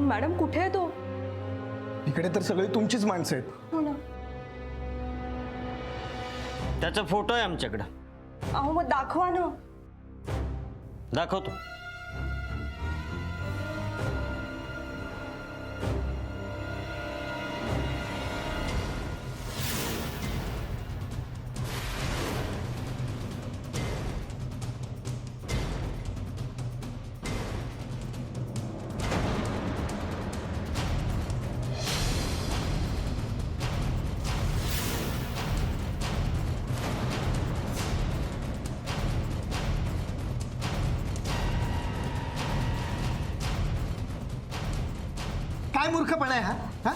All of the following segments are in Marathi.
मॅडम कुठे आहे तो? इकडे तर सगळे तुमचीच माणसं आहेत. हो ना. त्याचा फोटो आहे आमच्याकडे. अहो मग दाखवा ना. दाखवतो. काय मूर्खपणा आहे हा? हा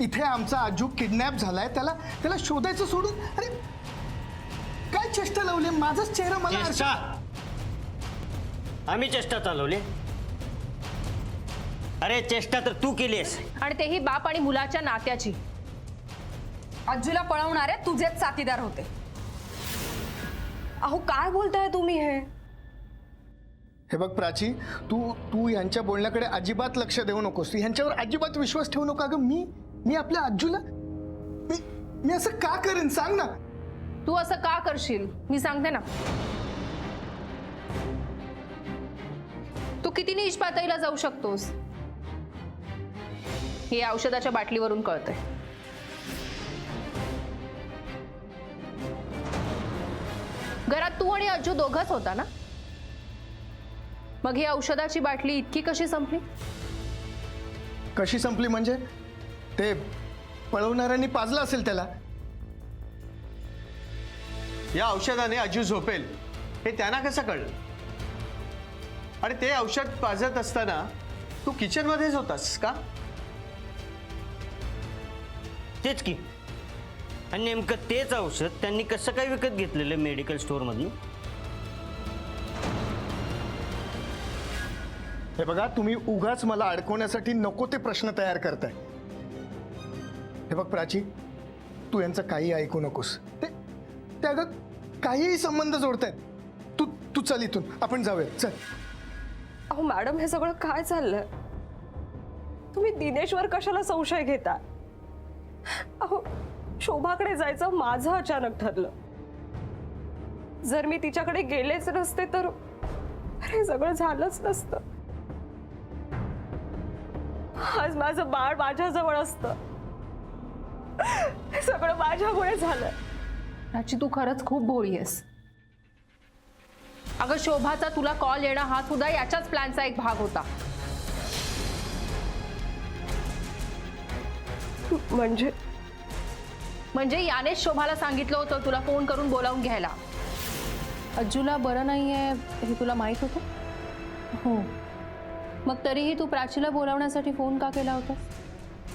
इथे आमचा आजू किडनॅप झालाय, त्याला शोधायचं सोडून अरे काय चेष्टा लावली. माझाच चेहरा मला चेष्टा? आम्ही चेष्टा चालवली? अरे चेष्टा तर तू केलीस, आणि तेही बाप आणि मुलाच्या नात्याची. आजूला पळवणारे तुझेच साथीदार होते. अहो काय बोलताय तुम्ही हे बघ प्राची, तू यांच्या बोलण्याकडे अजिबात लक्ष देऊ नकोस. यांच्यावर अजिबात विश्वास ठेवू नको. अगं मी आपल्या आजूला मी असं का करेन सांग ना. तू असं का करशील मी सांगते ना. तू किती नीच पातळीला जाऊ शकतोस हे औषधाच्या बाटलीवरून कळतंय. घरात तू आणि अज्जू दोघंच होता ना, मग ही औषधाची बाटली इतकी कशी संपली? कशी संपली म्हणजे? ते पळवणाऱ्यांनी पाजलं असेल त्याला. या औषधाने अजू झोपेल हे त्यांना कसं कळलं? आणि ते औषध पाजत असताना तू किचन मध्येच होतास का? तेच की. आणि नेमकं तेच औषध त्यांनी कसं काय विकत घेतलेलं मेडिकल स्टोअर मधून? हे बघा, तुम्ही उगाच मला अडकवण्यासाठी नको ते प्रश्न तयार करताय. हे बघ प्राची, तू यांचं काही ऐकू नकोस. ते अगं काहीही संबंध जोडतायत. तू चल इथून, आपण जाऊया चल. अहो मॅडम हे सगळं काय चाललंय? तुम्ही दिनेशवर कशाला संशय घेता? अहो शोभाकडे जायचं माझं अचानक ठरलं. जर मी तिच्याकडे गेलेच नसते तर हे सगळं झालंच नसतं. आज माझं बाळ माझ्याजवळ असतं. हे सगळं माझ्यामुळे झालं. प्राची तू खरंच खूप भोळी आहेस. अगं शोभाचा तुला कॉल येणं हा सुद्धा याच्याच प्लॅनचा एक भाग होता. म्हणजे यानेच शोभाला सांगितलं होतं तुला फोन करून बोलावून घ्यायला. अज्जूला बरं नाहीये हे तुला माहित होतं? हो. मग तरीही तू प्राचीला बोलावण्यासाठी फोन का केला होता?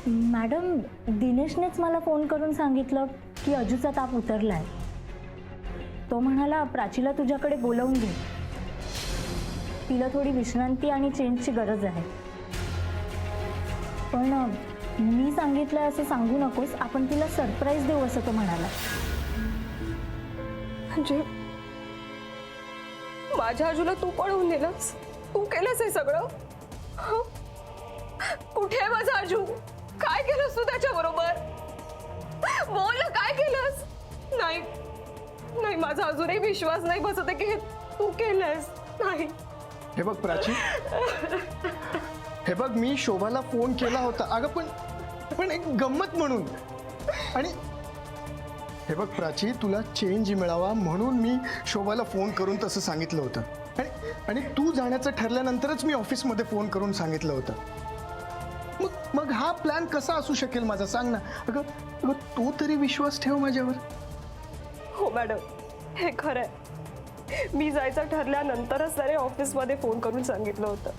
मॅडम, दिनेशनेच मला फोन करून सांगितलं की अजूचा ताप उतरलाय. तो म्हणाला प्राचीला तुझ्याकडे बोलावून घे, तिला थोडी विश्रांती आणि चेंजची गरज आहे. पण मी सांगितलं असं सांगू नकोस, आपण तिला सरप्राईज देऊ असं तो म्हणाला. म्हणजे माझ्या आजूला तू पळवून दिलंस? तू केलंस हे सगळं? कुठे आहे माझा आजू? काय केलंस तू त्याच्याबरोबर? बोल ना, काय केलंस? नाही नाही, माझा अजूनही विश्वास नाही बसत आहे की हे तू केलंस. नाही. हे बघ प्राची, हे बघ मी शोभाला फोन केला होता अगं, पण एक गंमत म्हणून. आणि हे बघ प्राची, तुला चेंज मिळावा म्हणून मी शोभाला फोन करून तसं सांगितलं होतं. आणि तू जाण्याचं ठरल्यानंतरच मी ऑफिसमध्ये फोन करून सांगितलं होतं. मग हा प्लॅन कसा असू शकेल माझा, सांग ना. अगं तू तरी विश्वास ठेव माझ्यावर. हो मॅडम, हे खरं आहे. मी जायचं ठरल्यानंतरच त्याने ऑफिसमध्ये फोन करून सांगितलं होतं.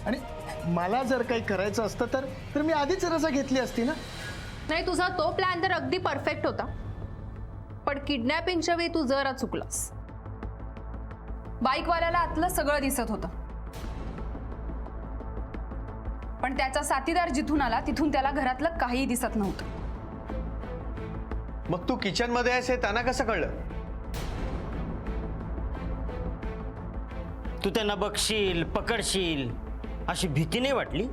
आणि मला जर काही करायचं असतं तर मी आधीच रजा घेतली असती ना. नाही, तुझा तो प्लॅन तर अगदी परफेक्ट होता, पण किडनॅपिंगच्या वेळी तू जरा चुकलास. बाईकवाल्याला आतलं सगळं दिसत होतं, पण त्याचा साथीदार जिथून आला तिथून त्याला घरातलं काहीही दिसत नव्हतं. मग तू किचन मध्ये आहेस हे त्यांना कसं कळलं? तू त्यांना बघशील, पकडशील अशी भीती नाही वाटली?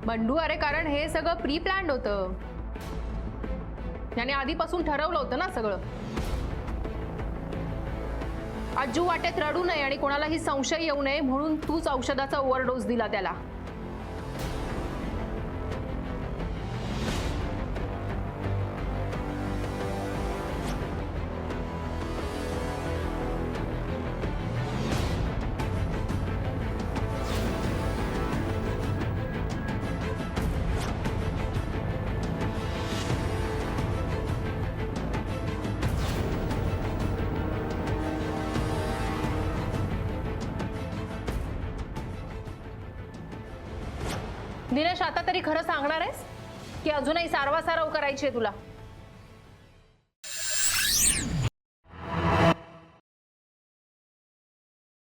बंडू, अरे कारण हे सगळं प्री प्लॅन्ड होतं. त्याने आधीपासून ठरवलं होतं ना सगळं. अज्जू वाटेत रडू नये आणि कोणालाही संशय येऊ नये म्हणून तूच औषधाचा ओव्हरडोस दिला त्याला. दिनेश, आता तरी खरं सांगणार आहेस की अजूनही सारवासारव करायची आहे तुला?